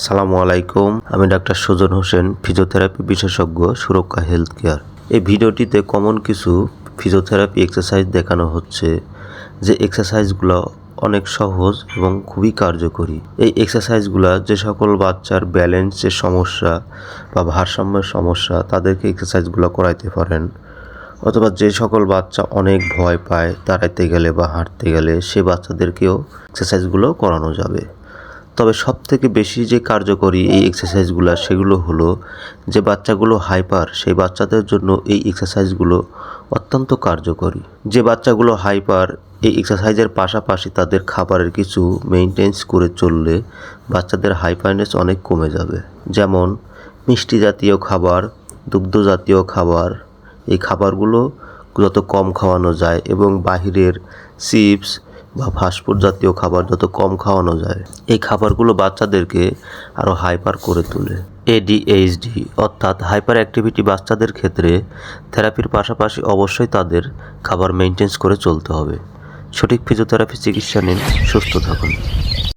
আসসালামু আলাইকুম, আমি ডাক্তার সুজন হোসেন, ফিজিওথেরাপি বিশেষজ্ঞ, সুরক্ষা হেলথ কেয়ার। এই ভিডিওটিতে কমন কিছু ফিজিওথেরাপি এক্সারসাইজ দেখানো হচ্ছে, যে এক্সারসাইজগুলো অনেক সহজ এবং খুবই কার্যকরী। এই এক্সারসাইজগুলো যে সকল বাচ্চার ব্যালেন্সের সমস্যা বা ভারসাম্যের সমস্যা, তাদেরকে এক্সারসাইজগুলো করাইতে পারেন। অথবা যে সকল বাচ্চা অনেক ভয় পায় দাঁড়াইতে গেলে বা হাঁটতে গেলে, সে বাচ্চাদেরকেও এক্সারসাইজগুলো করানো যাবে। তবে সবথেকে বেশি যে কার্যকরী এই এক্সারসাইজগুলো, সেগুলো হলো যে বাচ্চাগুলো হাইপার, সেই বাচ্চাদের জন্য এই এক্সারসাইজগুলো অত্যন্ত কার্যকরী। যে বাচ্চাগুলো হাইপার, এই এক্সারসাইজের পাশাপাশি তাদের খাবারের কিছু মেইনটেন্স করে চললে বাচ্চাদের হাইপারনেস অনেক কমে যাবে। যেমন মিষ্টি জাতীয় খাবার, দুগ্ধ জাতীয় খাবার, এই খাবারগুলো যত কম খাওয়ানো যায় এবং বাহিরের চিপস বা ফাস্টফুড জাতীয় খাবার যত কম খাওয়ানো যায়, এই খাবারগুলো বাচ্চাদেরকে আরও হাইপার করে তোলে। এডিএইচডি অর্থাৎ হাইপার অ্যাক্টিভিটি বাচ্চাদের ক্ষেত্রে থেরাপির পাশাপাশি অবশ্যই তাদের খাবার মেনটেন্স করে চলতে হবে। সঠিক ফিজিওথেরাপি চিকিৎসা নিন, সুস্থ থাকুন।